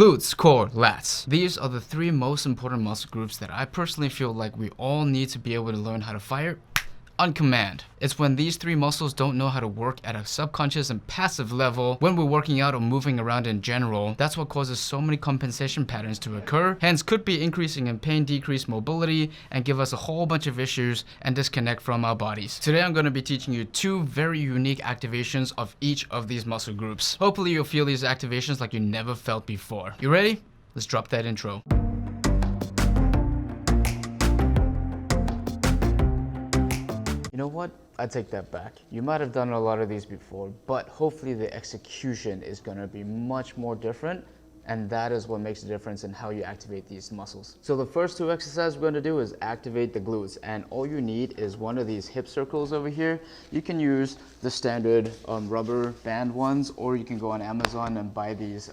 Glutes, core, lats. These are the three most important muscle groups that I personally feel like we all need to be able to learn how to fire on command. It's when these three muscles don't know how to work at a subconscious and passive level when we're working out or moving around in general. That's what causes so many compensation patterns to occur, hence could be increasing in pain, decreased mobility, and give us a whole bunch of issues and disconnect from our bodies. Today I'm going to be teaching you two very unique activations of each of these muscle groups. Hopefully you'll feel these activations like you never felt before. You ready? Let's drop that intro. You know what? I take that back. You might have done a lot of these before, but hopefully the execution is going to be much more different, and that is what makes a difference in how you activate these muscles. So the first two exercises we're going to do is activate the glutes, and all you need is one of these hip circles over here. You can use the standard rubber band ones, or you can go on Amazon and buy these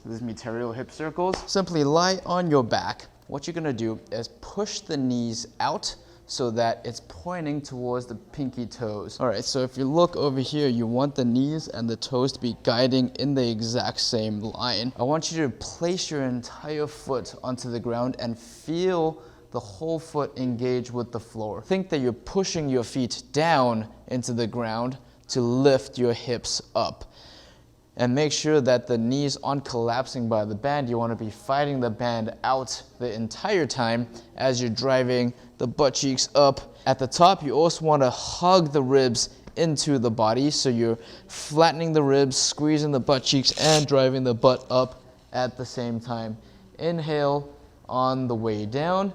these material hip circles. Simply lie on your back. What you're going to do is push the knees out so that it's pointing towards the pinky toes. All right, so if you look over here, you want the knees and the toes to be guiding in the exact same line. I want you to place your entire foot onto the ground and feel the whole foot engage with the floor. Think that you're pushing your feet down into the ground to lift your hips up. And make sure that the knees aren't collapsing by the band. You want to be fighting the band out the entire time as you're driving the butt cheeks up. At the top, you also want to hug the ribs into the body. So you're flattening the ribs, squeezing the butt cheeks, and driving the butt up at the same time. Inhale on the way down.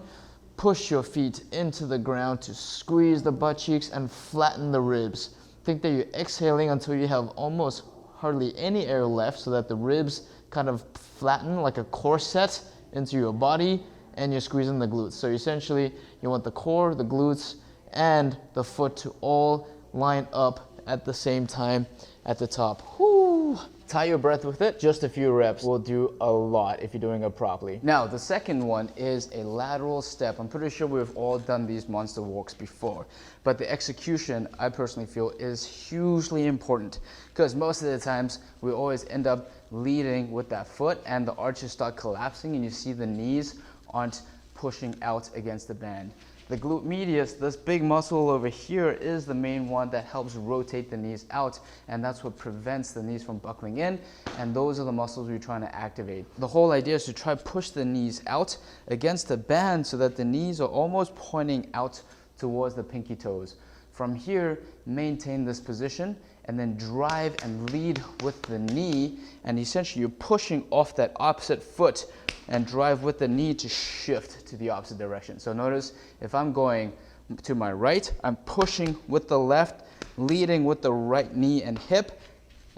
Push your feet into the ground to squeeze the butt cheeks and flatten the ribs. Think that you're exhaling until you have almost hardly any air left, so that the ribs kind of flatten like a corset into your body, and you're squeezing the glutes. So essentially, you want the core, the glutes, and the foot to all line up at the same time at the top. Whoo! Tie your breath with it. Just a few reps will do a lot if you're doing it properly. Now, the second one is a lateral step. I'm pretty sure we've all done these monster walks before, but the execution, I personally feel, is hugely important, because most of the times we always end up leading with that foot and the arches start collapsing and you see the knees aren't pushing out against the band. The glute medius, this big muscle over here, is the main one that helps rotate the knees out, and that's what prevents the knees from buckling in, and those are the muscles we're trying to activate. The whole idea is to try to push the knees out against the band so that the knees are almost pointing out towards the pinky toes. From here, maintain this position and then drive and lead with the knee, and essentially you're pushing off that opposite foot and drive with the knee to shift to the opposite direction. So notice if I'm going to my right, I'm pushing with the left, leading with the right knee and hip,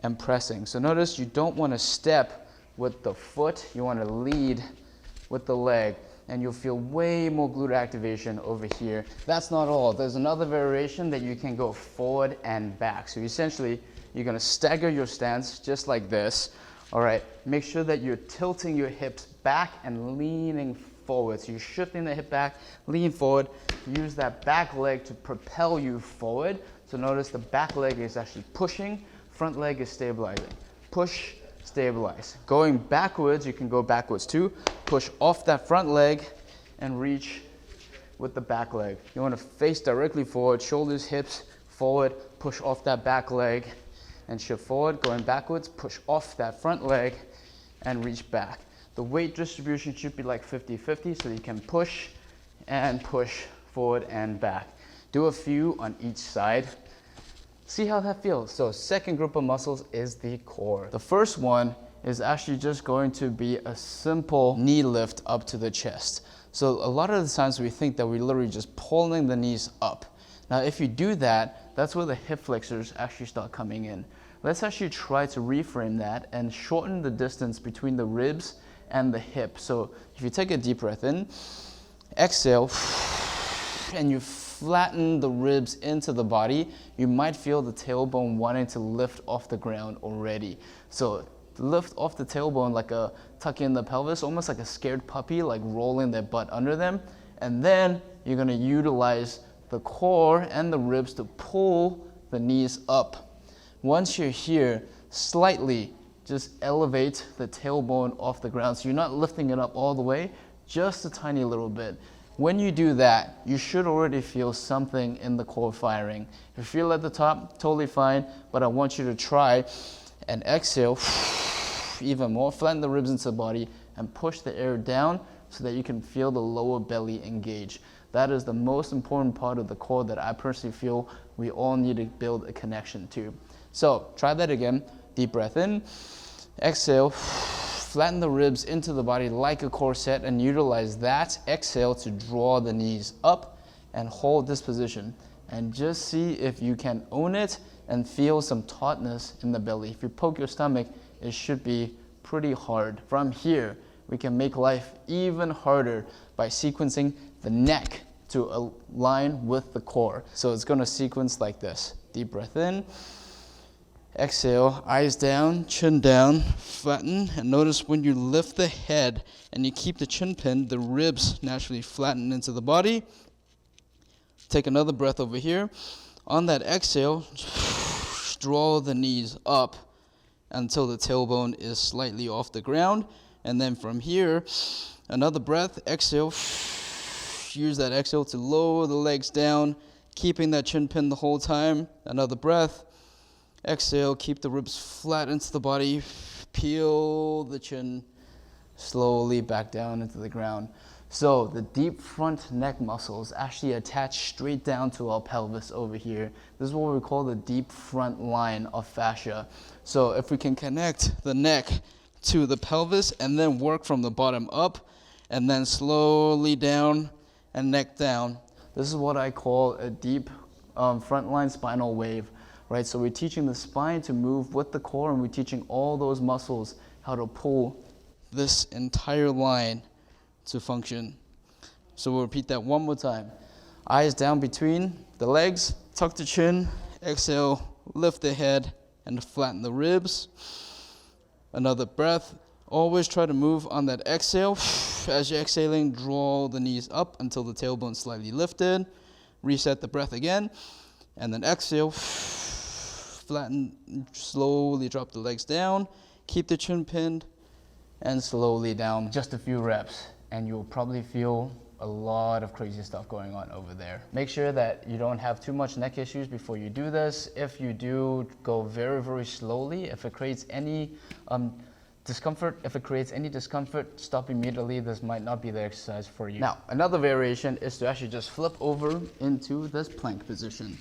and pressing. So notice you don't want to step with the foot, you want to lead with the leg, and you'll feel way more glute activation over here. That's not all. There's another variation that you can go forward and back. So essentially, you're going to stagger your stance just like this. All right, make sure that you're tilting your hips back and leaning forward. So you're shifting the hip back, lean forward. Use that back leg to propel you forward. So notice the back leg is actually pushing, front leg is stabilizing. Push, stabilize. Going backwards, you can go backwards too. Push off that front leg and reach with the back leg. You want to face directly forward, shoulders, hips forward, push off that back leg and shift forward. Going backwards, push off that front leg and reach back. The weight distribution should be like 50-50, so you can push and push forward and back. Do a few on each side. See how that feels. So second group of muscles is the core. The first one is actually just going to be a simple knee lift up to the chest. So a lot of the times we think that we're literally just pulling the knees up. Now if you do that, that's where the hip flexors actually start coming in. Let's actually try to reframe that and shorten the distance between the ribs and the hip. So if you take a deep breath in, exhale, and you flatten the ribs into the body, you might feel the tailbone wanting to lift off the ground already. So lift off the tailbone like a tuck in the pelvis, almost like a scared puppy, like rolling their butt under them. And then you're gonna utilize the core and the ribs to pull the knees up. Once you're here, slightly just elevate the tailbone off the ground. So you're not lifting it up all the way, just a tiny little bit. When you do that, you should already feel something in the core firing. If you feel at the top, totally fine, but I want you to try and exhale even more, flatten the ribs into the body and push the air down so that you can feel the lower belly engage. That is the most important part of the core that I personally feel we all need to build a connection to. So try that again. Deep breath in, exhale, flatten the ribs into the body like a corset and utilize that exhale to draw the knees up and hold this position. And just see if you can own it and feel some tautness in the belly. If you poke your stomach, it should be pretty hard. From here, we can make life even harder by sequencing the neck to align with the core. So it's gonna sequence like this. Deep breath in, exhale, eyes down, chin down, flatten, and notice when you lift the head and you keep the chin pinned, the ribs naturally flatten into the body. Take another breath over here. On that exhale, draw the knees up until the tailbone is slightly off the ground. And then from here, another breath, exhale. Use that exhale to lower the legs down, keeping that chin pinned the whole time. Another breath. Exhale, keep the ribs flat into the body. Peel the chin slowly back down into the ground. So the deep front neck muscles actually attach straight down to our pelvis over here. This is what we call the deep front line of fascia. So if we can connect the neck to the pelvis and then work from the bottom up and then slowly down and neck down, this is what I call a deep frontline spinal wave, right? So we're teaching the spine to move with the core, and we're teaching all those muscles how to pull this entire line to function. So we'll repeat that one more time. Eyes down between the legs, tuck the chin, exhale, lift the head and flatten the ribs. Another breath. Always try to move on that exhale. As you're exhaling, draw the knees up until the tailbone is slightly lifted. Reset the breath again. And then exhale, flatten, slowly drop the legs down. Keep the chin pinned and slowly down. Just a few reps and you'll probably feel a lot of crazy stuff going on over there. Make sure that you don't have too much neck issues before you do this. If you do, go very, very slowly. If it creates any discomfort, stop immediately. This might not be the exercise for you. Now, another variation is to actually just flip over into this plank position.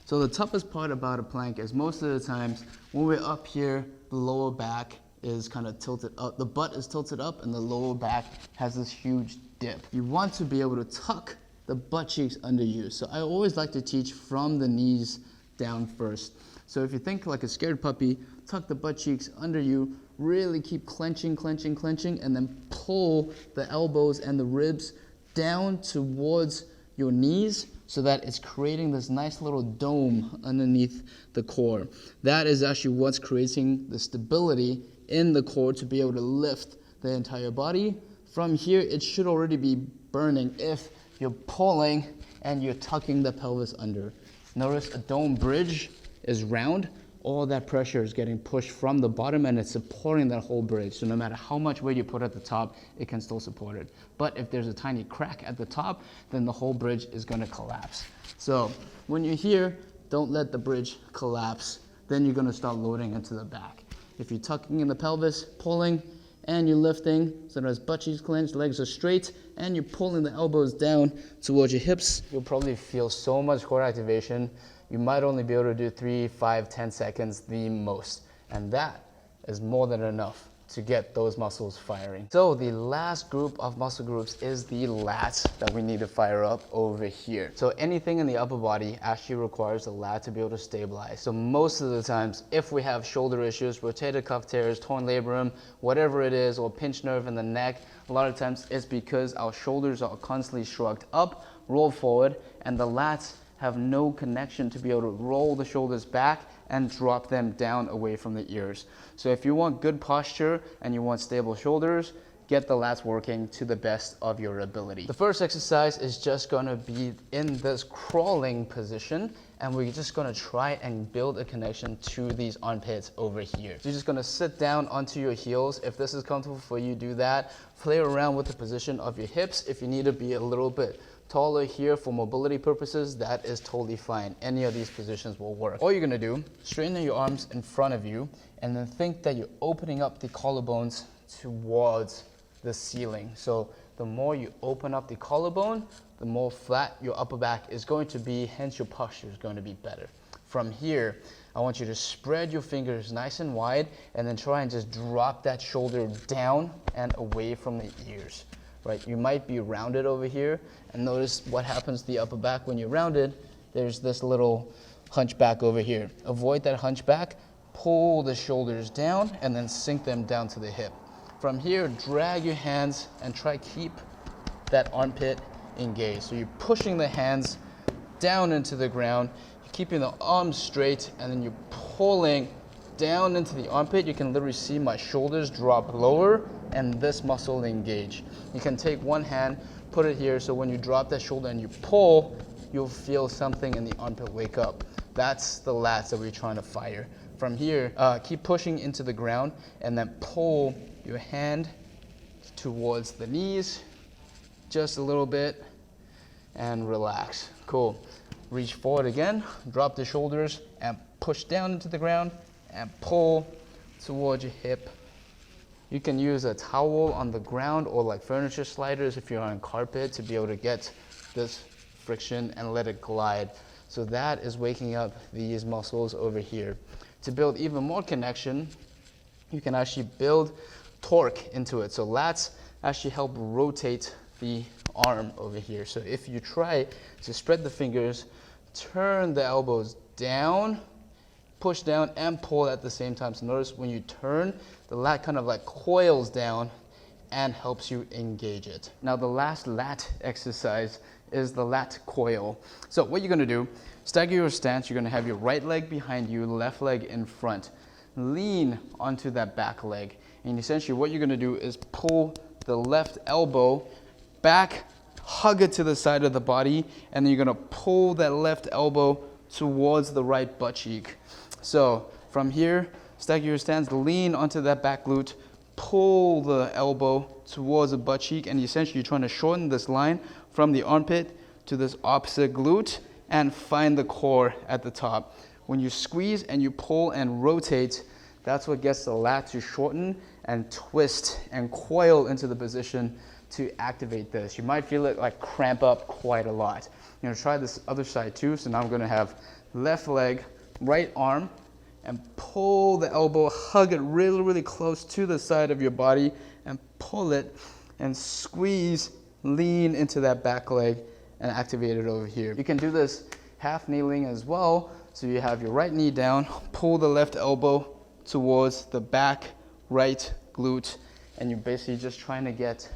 So the toughest part about a plank is most of the times when we're up here, the lower back is kind of tilted up. The butt is tilted up and the lower back has this huge dip. You want to be able to tuck the butt cheeks under you. So I always like to teach from the knees down first. So if you think like a scared puppy, tuck the butt cheeks under you, really keep clenching, clenching, clenching, and then pull the elbows and the ribs down towards your knees so that it's creating this nice little dome underneath the core. That is actually what's creating the stability in the core to be able to lift the entire body. From here, it should already be burning if you're pulling and you're tucking the pelvis under. Notice a dome bridge is round. All that pressure is getting pushed from the bottom and it's supporting that whole bridge. So no matter how much weight you put at the top, it can still support it. But if there's a tiny crack at the top, then the whole bridge is gonna collapse. So when you're here, don't let the bridge collapse. Then you're gonna start loading into the back. If you're tucking in the pelvis, pulling, and you're lifting, so as butt cheeks clenched, legs are straight, and you're pulling the elbows down towards your hips, you'll probably feel so much core activation. You might only be able to do 3, 5, 10 seconds the most. And that is more than enough to get those muscles firing. So the last group of muscle groups is the lats that we need to fire up over here. So anything in the upper body actually requires the lat to be able to stabilize. So most of the times, if we have shoulder issues, rotator cuff tears, torn labrum, whatever it is, or pinched nerve in the neck, a lot of times it's because our shoulders are constantly shrugged up, rolled forward, and the lats have no connection to be able to roll the shoulders back and drop them down away from the ears. So if you want good posture and you want stable shoulders, get the lats working to the best of your ability. The first exercise is just gonna be in this crawling position, and we're just gonna try and build a connection to these armpits over here. So you're just gonna sit down onto your heels. If this is comfortable for you, do that. Play around with the position of your hips. If you need to be a little bit taller here for mobility purposes, that is totally fine. Any of these positions will work. All you're gonna do, straighten your arms in front of you, and then think that you're opening up the collarbones towards the ceiling. So the more you open up the collarbone, the more flat your upper back is going to be, hence your posture is going to be better. From here, I want you to spread your fingers nice and wide and then try and just drop that shoulder down and away from the ears, right? You might be rounded over here, and notice what happens to the upper back when you're rounded. There's this little hunchback over here. Avoid that hunchback, pull the shoulders down and then sink them down to the hip. From here, drag your hands and try keep that armpit engaged. So you're pushing the hands down into the ground, you're keeping the arms straight, and then you're pulling down into the armpit. You can literally see my shoulders drop lower and this muscle engage. You can take one hand, put it here, so when you drop that shoulder and you pull, you'll feel something in the armpit wake up. That's the lats that we're trying to fire. From here, keep pushing into the ground and then pull your hand towards the knees, just a little bit, and relax. Cool. Reach forward again, drop the shoulders and push down into the ground and pull towards your hip. You can use a towel on the ground or like furniture sliders if you're on carpet to be able to get this friction and let it glide. So that is waking up these muscles over here. To build even more connection, you can actually build torque into it. So lats actually help rotate the arm over here. So if you try to spread the fingers, turn the elbows down, push down and pull at the same time. So notice when you turn, the lat kind of like coils down and helps you engage it. Now the last lat exercise is the lat coil. So what you're gonna do, stagger your stance. You're gonna have your right leg behind you, left leg in front. Lean onto that back leg. And essentially what you're gonna do is pull the left elbow back, hug it to the side of the body, and then you're gonna pull that left elbow towards the right butt cheek. So from here, stagger your stance, lean onto that back glute, pull the elbow towards the butt cheek, and essentially you're trying to shorten this line from the armpit to this opposite glute and find the core at the top. When you squeeze and you pull and rotate, that's what gets the lat to shorten and twist and coil into the position to activate this. You might feel it like cramp up quite a lot. You know, try this other side too. So now I'm gonna have left leg, right arm, and pull the elbow, hug it really, really close to the side of your body and pull it and squeeze, lean into that back leg and activate it over here. You can do this half kneeling as well. So you have your right knee down, pull the left elbow towards the back right glute, and you're basically just trying to get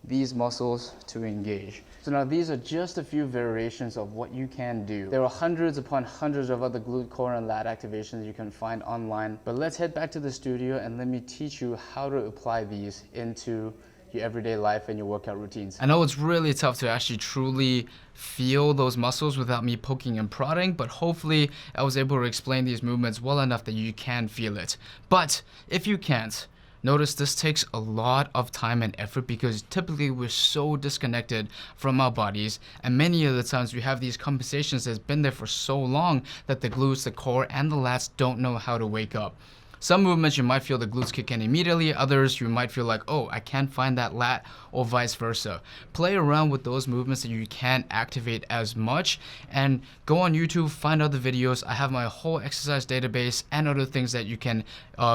these muscles to engage. So now these are just a few variations of what you can do. There are hundreds upon hundreds of other glute, core, and lat activations you can find online. But let's head back to the studio and let me teach you how to apply these into your everyday life and your workout routines. I know it's really tough to actually truly feel those muscles without me poking and prodding, but hopefully I was able to explain these movements well enough that you can feel it. But if you can't, notice this takes a lot of time and effort because typically we're so disconnected from our bodies, and many of the times we have these compensations that's been there for so long that the glutes, the core, and the lats don't know how to wake up. Some movements you might feel the glutes kick in immediately, others you might feel like, oh, I can't find that lat, or vice versa. Play around with those movements that you can't activate as much, and go on YouTube, find other videos. I have my whole exercise database and other things that you can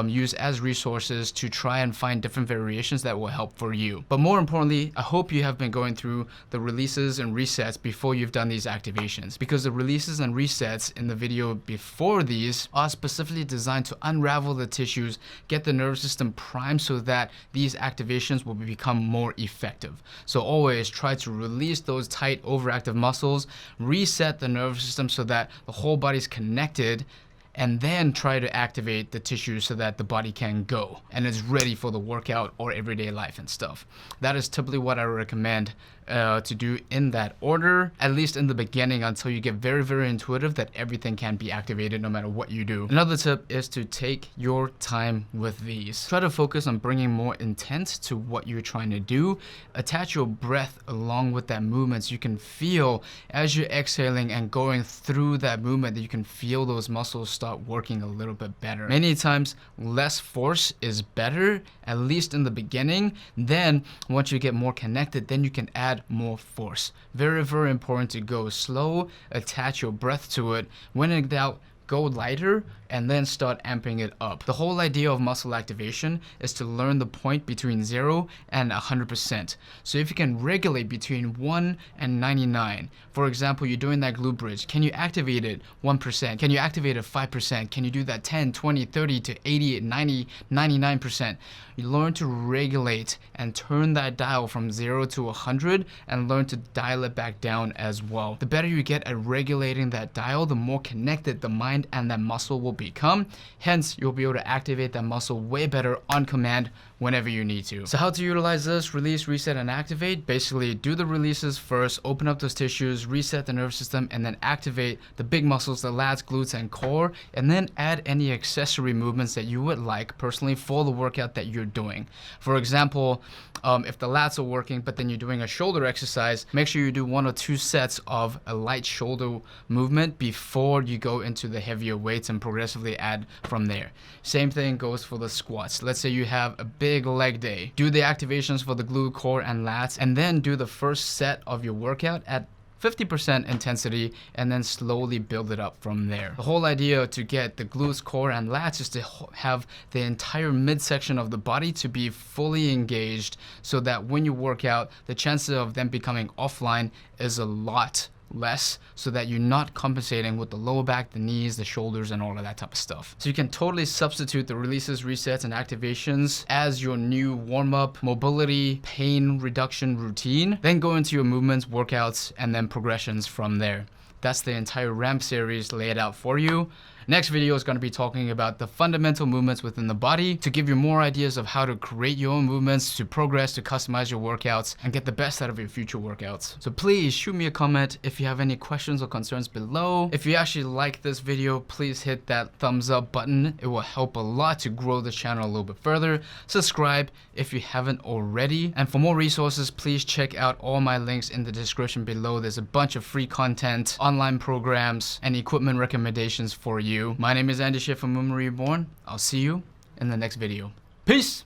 use as resources to try and find different variations that will help for you. But more importantly, I hope you have been going through the releases and resets before you've done these activations, because the releases and resets in the video before these are specifically designed to unravel the tissues, get the nervous system primed so that these activations will become more effective. So always try to release those tight overactive muscles, reset the nervous system so that the whole body's connected, and then try to activate the tissue so that the body can go and is ready for the workout or everyday life and stuff. That is typically what I recommend to do in that order, at least in the beginning, until you get very, very intuitive that everything can be activated no matter what you do. Another tip is to take your time with these. Try to focus on bringing more intent to what you're trying to do. Attach your breath along with that movement so you can feel as you're exhaling and going through that movement that you can feel those muscles start working a little bit better. Many times less force is better, at least in the beginning. Then once you get more connected, then you can add more force. Very, very important to go slow, attach your breath to it. When in doubt, go lighter and then start amping it up. The whole idea of muscle activation is to learn the point between 0 and 100%. So if you can regulate between 1 and 99, for example, you're doing that glute bridge, can you activate it 1%? Can you activate it 5%? Can you do that 10, 20, 30 to 80, 90, 99%? You learn to regulate and turn that dial from 0 to 100 and learn to dial it back down as well. The better you get at regulating that dial, the more connected the mind and that muscle will become. Hence, you'll be able to activate that muscle way better on command whenever you need to. So how to utilize this: release, reset, and activate. Basically, do the releases first, open up those tissues, reset the nervous system, and then activate the big muscles, the lats, glutes, and core, and then add any accessory movements that you would like personally for the workout that you're doing. For example, if the lats are working, but then you're doing a shoulder exercise, make sure you do 1 or 2 sets of a light shoulder movement before you go into the heavier weights and progressively add from there. Same thing goes for the squats. Let's say you have a big leg day. Do the activations for the glute, core, and lats, and then do the first set of your workout at 50% intensity and then slowly build it up from there. The whole idea to get the glutes, core, and lats is to have the entire midsection of the body to be fully engaged so that when you work out, the chances of them becoming offline is a lot less, so that you're not compensating with the lower back, the knees, the shoulders, and all of that type of stuff. So you can totally substitute the releases, resets, and activations as your new warm-up, mobility, pain reduction routine. Then go into your movements, workouts, and then progressions from there. That's the entire RRAMP series laid out for you. Next video is going to be talking about the fundamental movements within the body to give you more ideas of how to create your own movements, to progress, to customize your workouts, and get the best out of your future workouts. So please shoot me a comment if you have any questions or concerns below. If you actually like this video, please hit that thumbs up button. It will help a lot to grow the channel a little bit further. Subscribe if you haven't already. And for more resources, please check out all my links in the description below. There's a bunch of free content, online programs, and equipment recommendations for you. My name is Andy Shea from Movement Reborn. I'll see you in the next video. Peace!